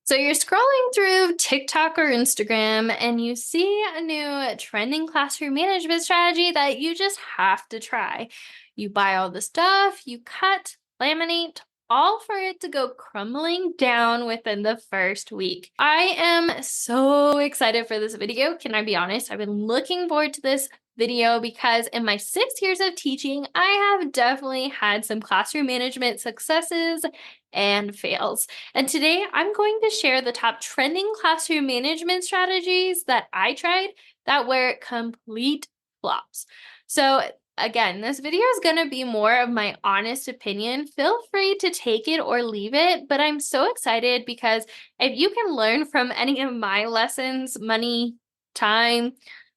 So you're scrolling through TikTok or Instagram and you see a new trending classroom management strategy that you just have to try. You buy all the stuff, you cut, laminate, all for it to go crumbling down within the first week. I am so excited for this video. Can I be honest? I've been looking forward to this video because in my 6 years of teaching, I have definitely had some classroom management successes and fails. And today I'm going to share the top trending classroom management strategies that I tried that were complete flops. So again, this video is going to be more of my honest opinion. Feel free to take it or leave it, but I'm so excited because if you can learn from any of my lessons, money, time,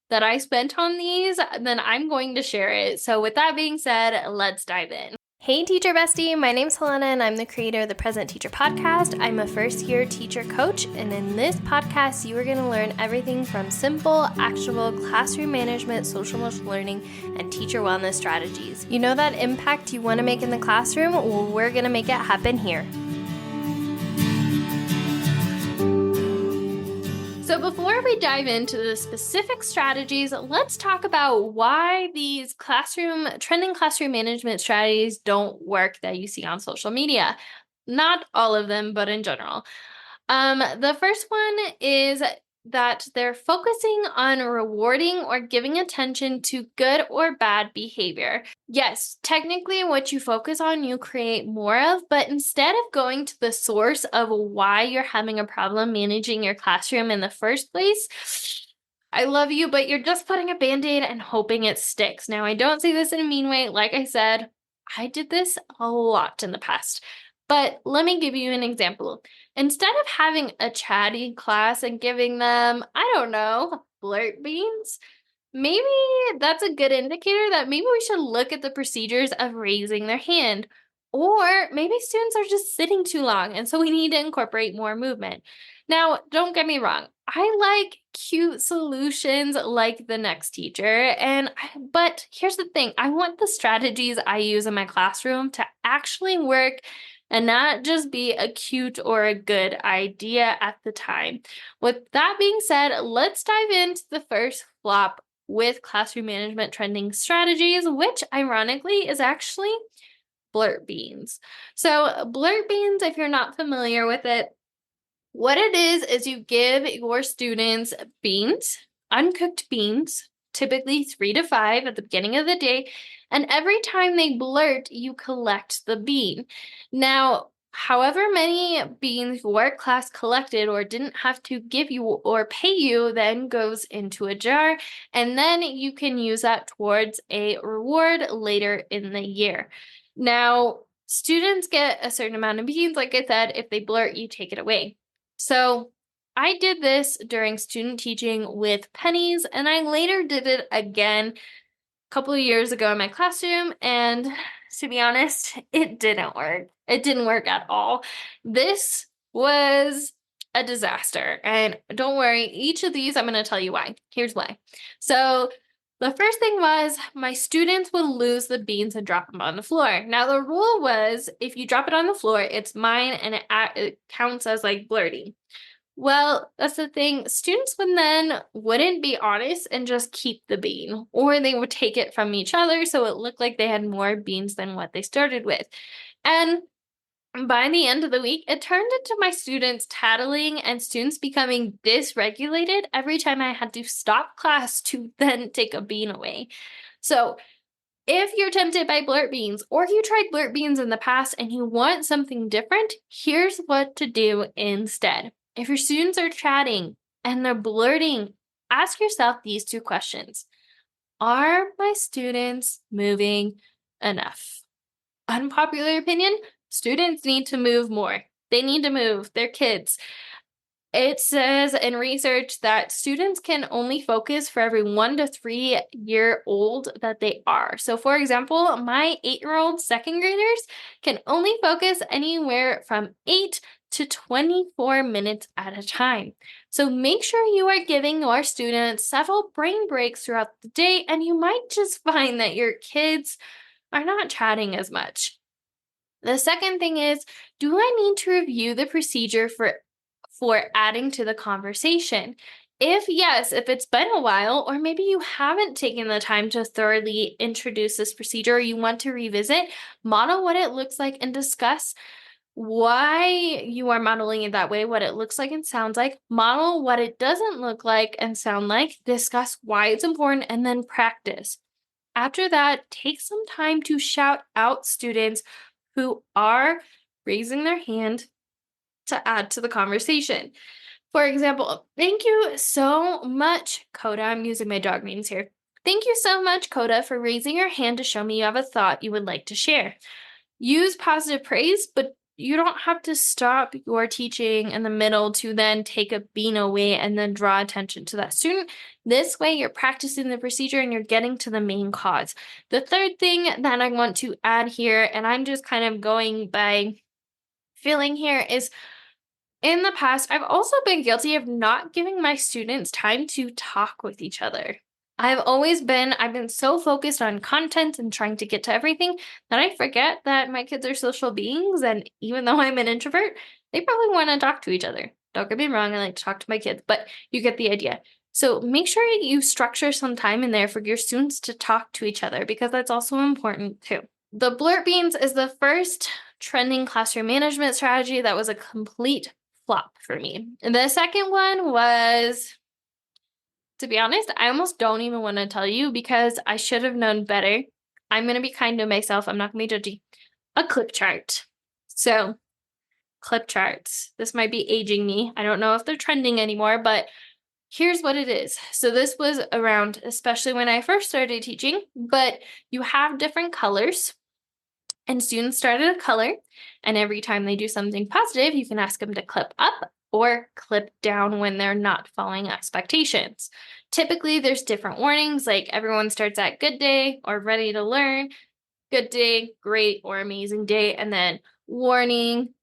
that I spent on these, then I'm going to share it. So with that being said, let's dive in. Hey teacher bestie, my name's Helena and I'm the creator of the Present Teacher Podcast. I'm a first-year teacher coach, and in this podcast you are going to learn everything from simple, actionable classroom management, social emotional learning, and teacher wellness strategies. You know that impact you want to make in the classroom? Well, we're going to make it happen here. So before we dive into the specific strategies, let's talk about why these trending classroom management strategies don't work that you see on social media. Not all of them, but in general. The first one is that they're focusing on rewarding or giving attention to good or bad behavior. Yes, technically what you focus on, you create more of, but instead of going to the source of why you're having a problem managing your classroom in the first place, I love you, but you're just putting a Band-Aid and hoping it sticks. Now, I don't say this in a mean way. Like I said, I did this a lot in the past. But let me give you an example. Instead of having a chatty class and giving them, I don't know, blurt beans, maybe that's a good indicator that maybe we should look at the procedures of raising their hand. Or maybe students are just sitting too long, and so we need to incorporate more movement. Now, don't get me wrong. I like cute solutions like the next teacher, but here's the thing. I want the strategies I use in my classroom to actually work and not just be a cute or a good idea at the time. With that being said, let's dive into the first flop with classroom management trending strategies, which ironically is actually blurt beans. So blurt beans, if you're not familiar with it, what it is you give your students beans, uncooked beans, typically 3 to 5 at the beginning of the day, and every time they blurt, you collect the bean. Now, however many beans your class collected or didn't have to give you or pay you then goes into a jar, and then you can use that towards a reward later in the year. Now, students get a certain amount of beans. Like I said, if they blurt, you take it away. So I did this during student teaching with pennies, and I later did it again a couple of years ago in my classroom, and to be honest, it didn't work. It didn't work at all. This was a disaster, and don't worry, each of these I'm going to tell you why. Here's why. So the first thing was my students would lose the beans and drop them on the floor. Now, the rule was if you drop it on the floor, it's mine and it counts as like blurting. Well, that's the thing. Students wouldn't be honest and just keep the bean, or they would take it from each other so it looked like they had more beans than what they started with. And by the end of the week, it turned into my students tattling and students becoming dysregulated every time I had to stop class to then take a bean away. So if you're tempted by blurt beans, or you tried blurt beans in the past and you want something different, here's what to do instead. If your students are chatting and they're blurting, ask yourself these 2 questions. Are my students moving enough? Unpopular opinion, students need to move more. They need to move. They're kids. It says in research that students can only focus for every 1 to 3 year old that they are. So for example, my 8-year-old second graders can only focus anywhere from 8 to 24 minutes at a time. So make sure you are giving your students several brain breaks throughout the day, and you might just find that your kids are not chatting as much. The second thing is, do I need to review the procedure for adding to the conversation. If it's been a while, or maybe you haven't taken the time to thoroughly introduce this procedure, or you want to revisit, model what it looks like and discuss why you are modeling it that way, what it looks like and sounds like, model what it doesn't look like and sound like, discuss why it's important, and then practice. After that, take some time to shout out students who are raising their hand to add to the conversation. For example, thank you so much, Coda. I'm using my dog names here. Thank you so much, Coda, for raising your hand to show me you have a thought you would like to share. Use positive praise, but you don't have to stop your teaching in the middle to then take a bean away and then draw attention to that student. This way, you're practicing the procedure and you're getting to the main cause. The third thing that I want to add here, and I'm just kind of going by feeling here, is in the past, I've also been guilty of not giving my students time to talk with each other. I've been so focused on content and trying to get to everything that I forget that my kids are social beings. And even though I'm an introvert, they probably want to talk to each other. Don't get me wrong, I like to talk to my kids, but you get the idea. So make sure you structure some time in there for your students to talk to each other, because that's also important too. The Blurt Beans is the first trending classroom management strategy that was a complete flop for me. And the second one was, to be honest, I almost don't even want to tell you because I should have known better. I'm going to be kind to myself. I'm not going to be judgy. A clip chart. So, clip charts. This might be aging me. I don't know if they're trending anymore, but here's what it is. So, this was around, especially when I first started teaching, but you have different colors. And students started a color, and every time they do something positive, you can ask them to clip up or clip down when they're not following expectations. Typically, there's different warnings, like everyone starts at good day or ready to learn, good day, great, or amazing day, and then warning,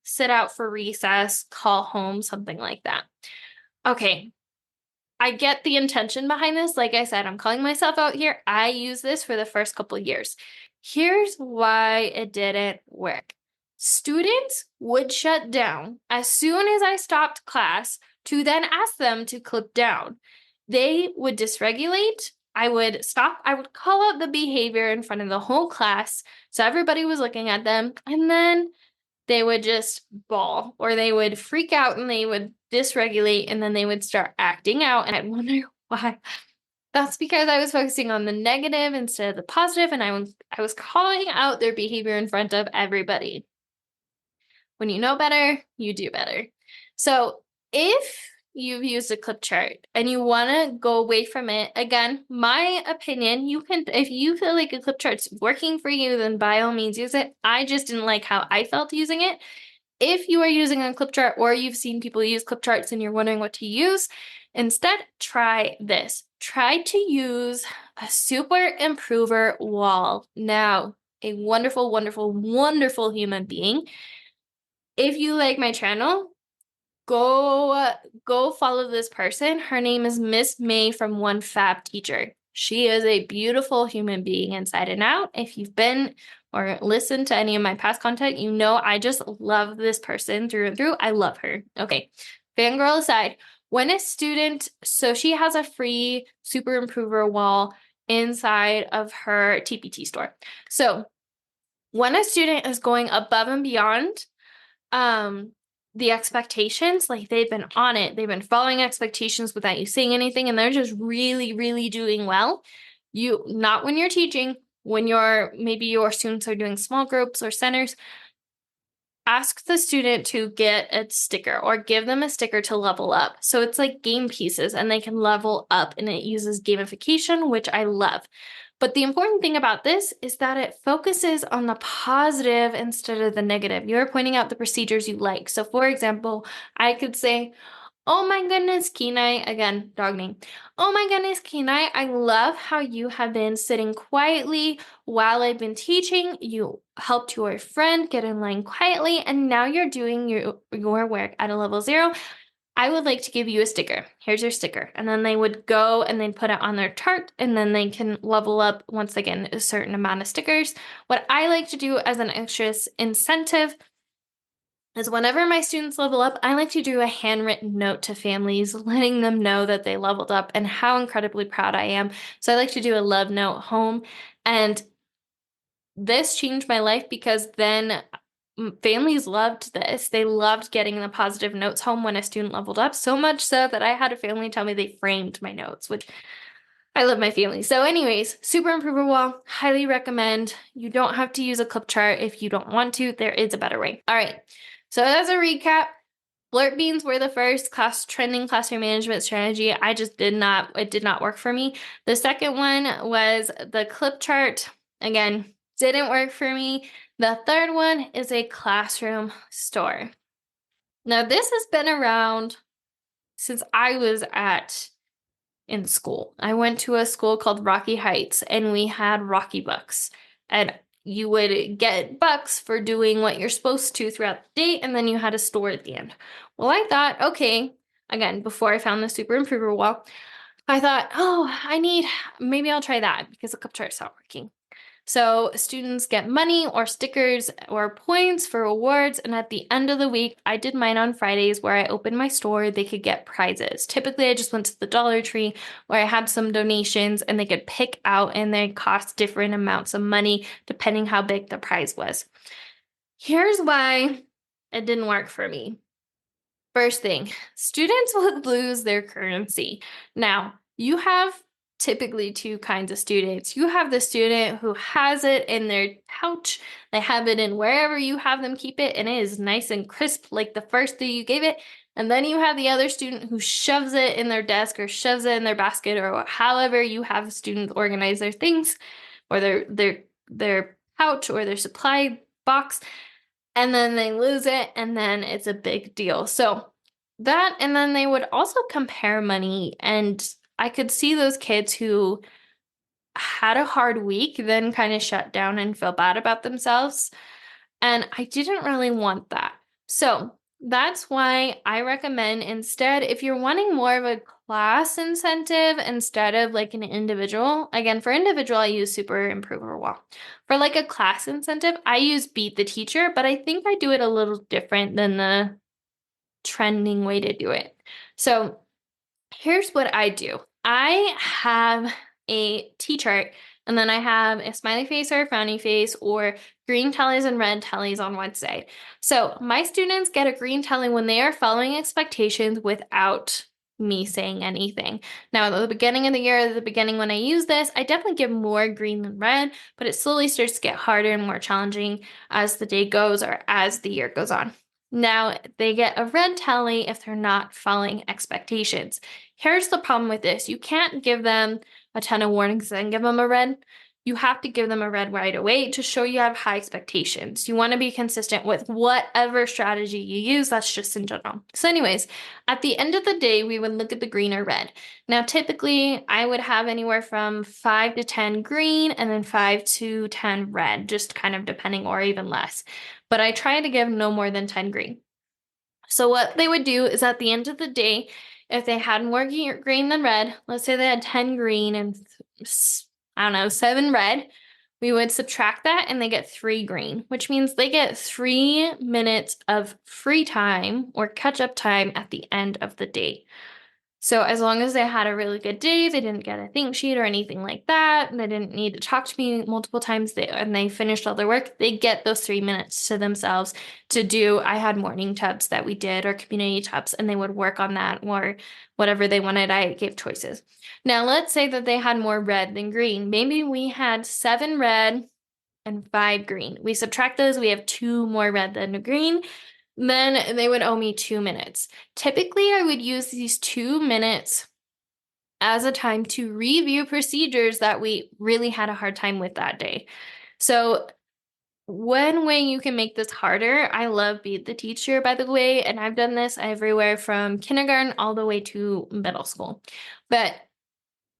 sit out for recess, call home, something like that. Okay, I get the intention behind this. Like I said, I'm calling myself out here. I used this for the first couple of years. Here's why it didn't work. Students would shut down as soon as I stopped class to then ask them to clip down. They would dysregulate. I would stop. I would call out the behavior in front of the whole class so everybody was looking at them, and then they would just bawl, or they would freak out and they would dysregulate, and then they would start acting out. And I wonder why. That's because I was focusing on the negative instead of the positive, and I was calling out their behavior in front of everybody. When you know better, you do better. So if you've used a clip chart and you want to go away from it, again, my opinion, you can, if you feel like a clip chart's working for you, then by all means use it. I just didn't like how I felt using it. If you are using a clip chart, or you've seen people use clip charts and you're wondering what to use, instead try this. Try to use a super improver wall. Now, a wonderful, wonderful, wonderful human being. If you like my channel, go follow this person. Her name is Miss May from One Fab Teacher. She is a beautiful human being inside and out. If you've been or listened to any of my past content, you know I just love this person through and through. I love her. Okay, fangirl aside, when a student, so she has a free super improver wall inside of her TPT store. So when a student is going above and beyond the expectations, like they've been on it, they've been following expectations without you saying anything, and they're just really, really doing well. You, not when you're teaching, when maybe your students are doing small groups or centers, ask the student to get a sticker or give them a sticker to level up. So it's like game pieces and they can level up, and it uses gamification, which I love. But the important thing about this is that it focuses on the positive instead of the negative. You're pointing out the procedures you like. So for example, I could say, oh my goodness, Kenai, again, dog name. Oh my goodness, Kenai, I love how you have been sitting quietly while I've been teaching. You helped your friend get in line quietly, and now you're doing your work at a level 0. I would like to give you a sticker. Here's your sticker. And then they would go and they'd put it on their chart, and then they can level up once again a certain amount of stickers. What I like to do as an extra incentive is whenever my students level up, I like to do a handwritten note to families, letting them know that they leveled up and how incredibly proud I am. So I like to do a love note home. And this changed my life because then families loved this. They loved getting the positive notes home when a student leveled up, so much so that I had a family tell me they framed my notes, which I love my family. So anyways, super improver wall, highly recommend. You don't have to use a clip chart if you don't want to. There is a better way. All right. So as a recap, Blurt beans were the first trending classroom management strategy. It did not work for me. The second one was the clip chart. Again, didn't work for me. The third one is a classroom store. Now, this has been around since I was in school. I went to a school called Rocky Heights, and we had Rocky Bucks. And you would get bucks for doing what you're supposed to throughout the day, and then you had a store at the end. Well, I thought, okay, again, before I found the Super Improver wall, I thought, maybe I'll try that because the cup chart's not working. So students get money or stickers or points for awards. And at the end of the week, I did mine on Fridays where I opened my store. They could get prizes. Typically, I just went to the Dollar Tree where I had some donations and they could pick out and they cost different amounts of money depending how big the prize was. Here's why it didn't work for me. First thing, students would lose their currency. Now, you have typically two kinds of students. You have the student who has it in their pouch, they have it in wherever you have them keep it, and it is nice and crisp like the first day you gave it. And then you have the other student who shoves it in their desk or shoves it in their basket or however you have students organize their things or their pouch or their supply box, and then they lose it, and then it's a big deal. So that, and then they would also compare money, and I could see those kids who had a hard week then kind of shut down and feel bad about themselves. And I didn't really want that. So that's why I recommend instead, if you're wanting more of a class incentive instead of like an individual, again, for individual, I use Super Improver Wall. For like a class incentive, I use Beat the Teacher, but I think I do it a little different than the trending way to do it. So here's what I do. I have a T-chart, and then I have a smiley face or a frowny face or green tallies and red tallies on one side. So my students get a green tally when they are following expectations without me saying anything. Now, at the beginning of the year, at the beginning when I use this, I definitely give more green than red, but it slowly starts to get harder and more challenging as the day goes or as the year goes on. Now, they get a red tally if they're not following expectations. Here's the problem with this. You can't give them a ton of warnings and give them a red. You have to give them a red right away to show you have high expectations. You want to be consistent with whatever strategy you use. That's just in general. So anyways, at the end of the day, we would look at the green or red. Now, typically, I would have anywhere from 5 to 10 green and then 5 to 10 red, just kind of depending, or even less. But I try to give no more than 10 green. So what they would do is at the end of the day, if they had more green than red, let's say they had 10 green and 7 red, we would subtract that and they get 3 green, which means they get 3 minutes of free time or catch up time at the end of the day. So as long as they had a really good day, they didn't get a think sheet or anything like that, and they didn't need to talk to me multiple times, and they finished all their work, they get those 3 minutes to themselves to do. I had morning tubs that we did or community tubs, and they would work on that or whatever they wanted. I gave choices. Now, let's say that they had more red than green. Maybe we had 7 red and 5 green. We subtract those, we have 2 more red than green. Then they would owe me 2 minutes. Typically, I would use these 2 minutes as a time to review procedures that we really had a hard time with that day. So one way you can make this harder, I love Beat the Teacher, by the way, and I've done this everywhere from kindergarten all the way to middle school. But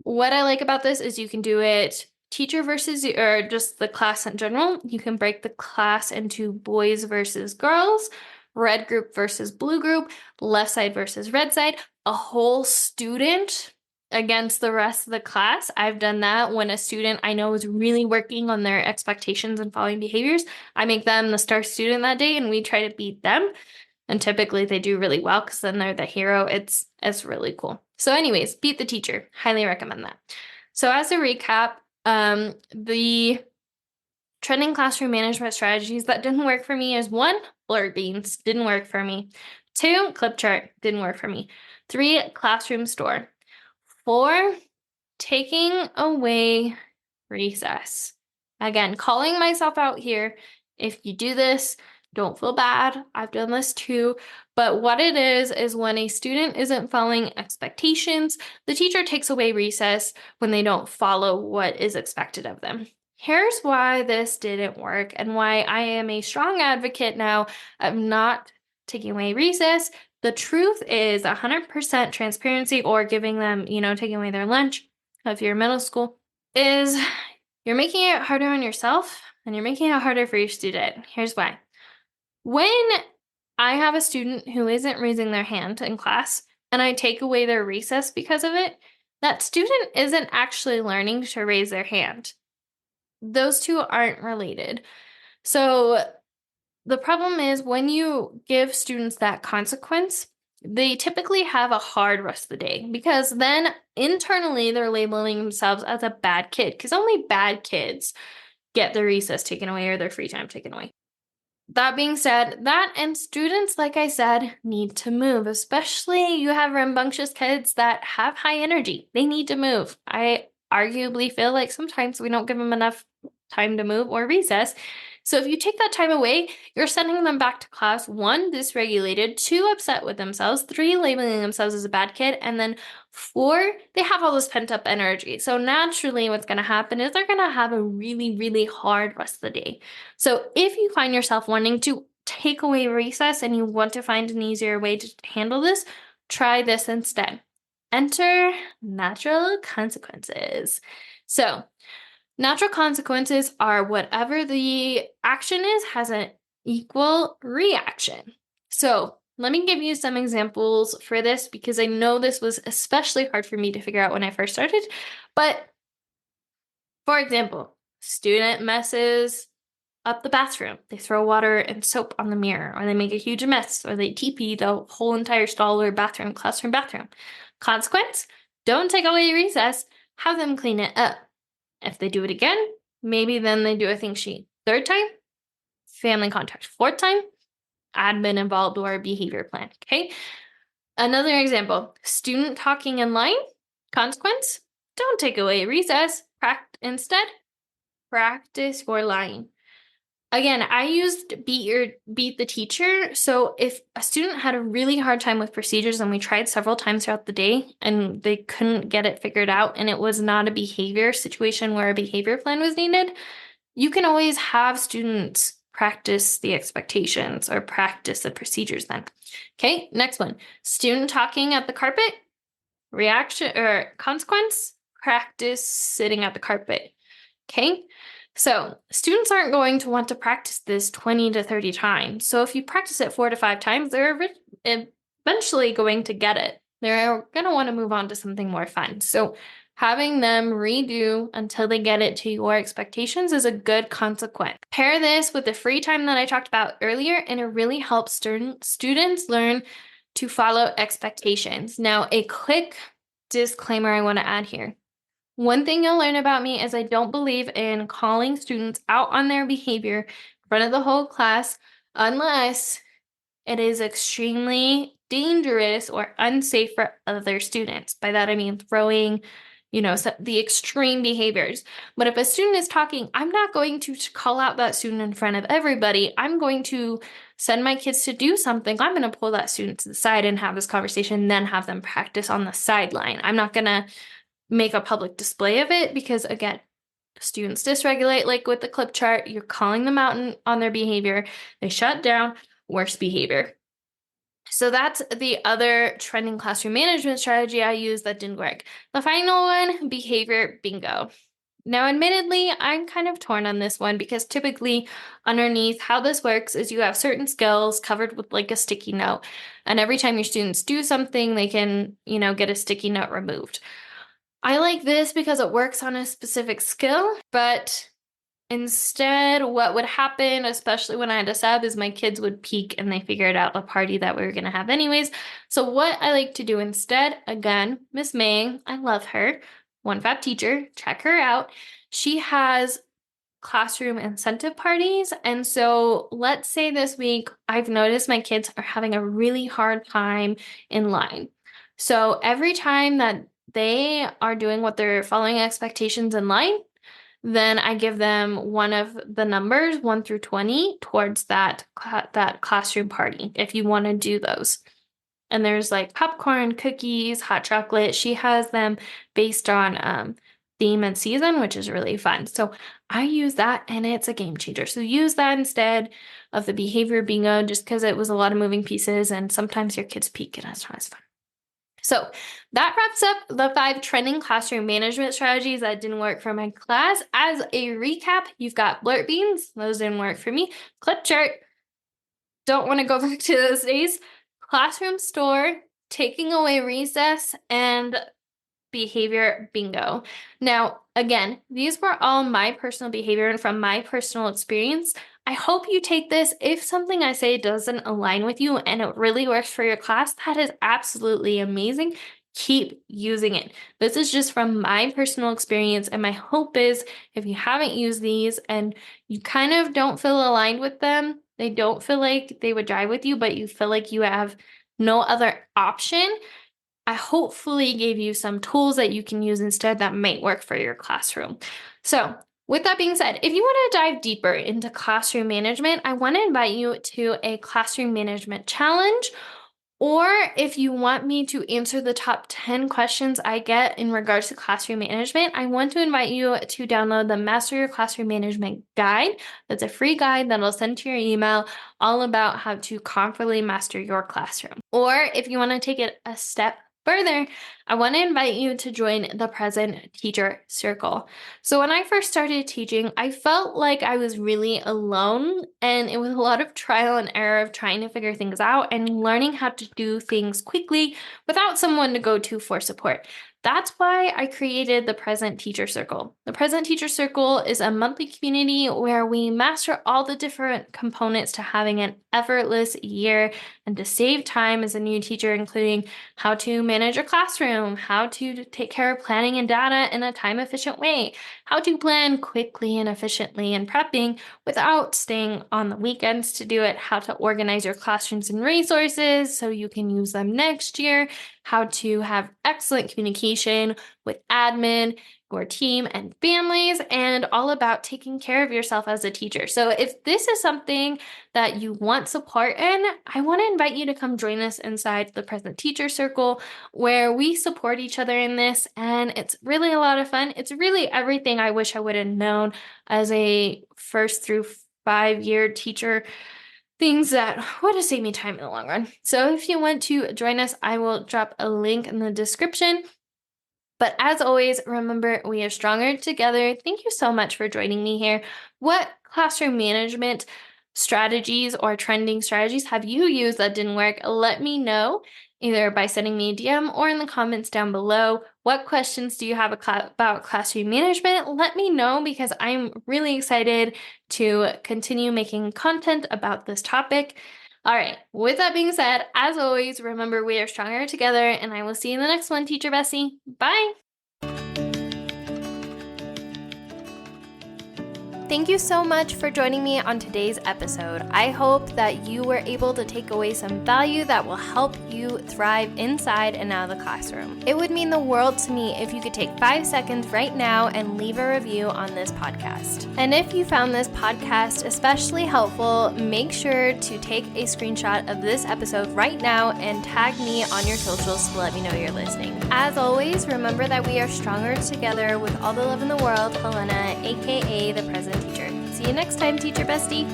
what I like about this is you can do it teacher versus, or just the class in general. You can break the class into boys versus girls, red group versus blue group, left side versus red side, a whole student against the rest of the class. I've done that when a student I know is really working on their expectations and following behaviors. I make them the star student that day and we try to beat them. And typically they do really well because then they're the hero. It's really cool. So anyways, beat the teacher. Highly recommend that. So as a recap, the trending classroom management strategies that didn't work for me is 1, blurred beans, didn't work for me. 2, clip chart, didn't work for me. 3, classroom store. 4, taking away recess. Again, calling myself out here. If you do this, don't feel bad. I've done this too. But what it is when a student isn't following expectations, the teacher takes away recess when they don't follow what is expected of them. Here's why this didn't work and why I am a strong advocate now of not taking away recess. The truth is 100% transparency, or giving them, taking away their lunch if you're middle school, is you're making it harder on yourself and you're making it harder for your student. Here's why. When I have a student who isn't raising their hand in class and I take away their recess because of it, that student isn't actually learning to raise their hand. Those two aren't related. So the problem is when you give students that consequence, they typically have a hard rest of the day because then internally they're labeling themselves as a bad kid because only bad kids get their recess taken away or their free time taken away. That being said, that and students, like I said, need to move, especially you have rambunctious kids that have high energy. They need to move. I arguably feel like sometimes we don't give them enough time to move or recess. So if you take that time away, you're sending them back to class, 1, dysregulated, 2, upset with themselves, 3, labeling themselves as a bad kid, and then 4, they have all this pent up energy. So naturally what's going to happen is they're going to have a really, really hard rest of the day. So if you find yourself wanting to take away recess and you want to find an easier way to handle this, try this instead. Enter natural consequences. So natural consequences are whatever the action is has an equal reaction. So let me give you some examples for this because I know this was especially hard for me to figure out when I first started. But for example, student messes up the bathroom. They throw water and soap on the mirror, or they make a huge mess, or they TP the whole entire stall or classroom bathroom. Consequence, don't take away recess, have them clean it up. If they do it again, maybe then they do a thing sheet. 3rd time, family contact. 4th time, admin involved or behavior plan, okay? Another example, student talking in line. Consequence, don't take away recess. Instead, practice your line. Again, I used beat the teacher. So if a student had a really hard time with procedures and we tried several times throughout the day and they couldn't get it figured out and it was not a behavior situation where a behavior plan was needed, you can always have students practice the expectations or practice the procedures then. Okay, next one. Student talking at the carpet, reaction or consequence, practice sitting at the carpet. Okay. So students aren't going to want to practice this 20 to 30 times. So if you practice it 4 to 5 times, they're eventually going to get it. They're going to want to move on to something more fun. So having them redo until they get it to your expectations is a good consequence. Pair this with the free time that I talked about earlier, and it really helps students learn to follow expectations. Now, a quick disclaimer I want to add here. One thing you'll learn about me is I don't believe in calling students out on their behavior in front of the whole class unless it is extremely dangerous or unsafe for other students. By that, I mean throwing, the extreme behaviors. But if a student is talking, I'm not going to call out that student in front of everybody. I'm going to send my kids to do something. I'm going to pull that student to the side and have this conversation, then have them practice on the sideline. I'm not going to make a public display of it because, again, students dysregulate, like with the clip chart. You're calling them out on their behavior. They shut down, worse behavior. So that's the other trending classroom management strategy I used that didn't work. The final one, behavior bingo. Now, admittedly, I'm kind of torn on this one because typically underneath how this works is you have certain skills covered with like a sticky note. And every time your students do something, they can, get a sticky note removed. I like this because it works on a specific skill, but instead, what would happen, especially when I had a sub, is my kids would peek and they figured out the party that we were going to have anyways. So what I like to do instead, again, Miss May, I love her, one fab teacher, check her out. She has classroom incentive parties. And so let's say this week, I've noticed my kids are having a really hard time in line. So every time that they are doing what they're following expectations in line, then I give them one of the numbers 1 through 20 towards that classroom party if you want to do those. And there's like popcorn, cookies, hot chocolate. She has them based on theme and season, which is really fun. So I use that and it's a game changer. So use that instead of the behavior bingo just because it was a lot of moving pieces and sometimes your kids peek and it's not as fun. So that wraps up the 5 trending classroom management strategies that didn't work for my class. As a recap, you've got blurt beans. Those didn't work for me. Clip chart. Don't want to go back to those days. Classroom store, taking away recess, and behavior bingo. Now, again, these were all my personal behavior and from my personal experience. I hope you take this. If something I say doesn't align with you and it really works for your class, that is absolutely amazing. Keep using it. This is just from my personal experience. And my hope is if you haven't used these and you kind of don't feel aligned with them, they don't feel like they would jive with you, but you feel like you have no other option, I hopefully gave you some tools that you can use instead that might work for your classroom. So with that being said, if you want to dive deeper into classroom management, I want to invite you to a classroom management challenge. Or if you want me to answer the top 10 questions I get in regards to classroom management, I want to invite you to download the Master Your Classroom Management Guide. That's a free guide that I'll send to your email all about how to confidently master your classroom. Or if you want to take it a step further, I want to invite you to join the Present Teacher Circle. So when I first started teaching, I felt like I was really alone, and it was a lot of trial and error of trying to figure things out and learning how to do things quickly without someone to go to for support. That's why I created the Present Teacher Circle. The Present Teacher Circle is a monthly community where we master all the different components to having an effortless year and to save time as a new teacher, including how to manage your classroom, how to take care of planning and data in a time-efficient way, how to plan quickly and efficiently in prepping without staying on the weekends to do it, how to organize your classrooms and resources so you can use them next year, how to have excellent communication with admin, your team, and families, and all about taking care of yourself as a teacher. So if this is something that you want support in, I want to invite you to come join us inside the Present Teacher Circle, where we support each other in this, and it's really a lot of fun. It's really everything I wish I would have known as a 1st through 5-year teacher. Things that would have saved me time in the long run. So if you want to join us, I will drop a link in the description. But as always, remember, we are stronger together. Thank you so much for joining me here. What classroom management strategies or trending strategies have you used that didn't work? Let me know either by sending me a DM or in the comments down below. What questions do you have about classroom management? Let me know because I'm really excited to continue making content about this topic. All right, with that being said, as always, remember we are stronger together, and I will see you in the next one, Teacher Bessie. Bye! Thank you so much for joining me on today's episode. I hope that you were able to take away some value that will help you thrive inside and out of the classroom. It would mean the world to me if you could take 5 seconds right now and leave a review on this podcast. And if you found this podcast especially helpful, make sure to take a screenshot of this episode right now and tag me on your socials to let me know you're listening. As always, remember that we are stronger together with all the love in the world. Helena, aka the Present Teacher. See you next time, Teacher Bestie.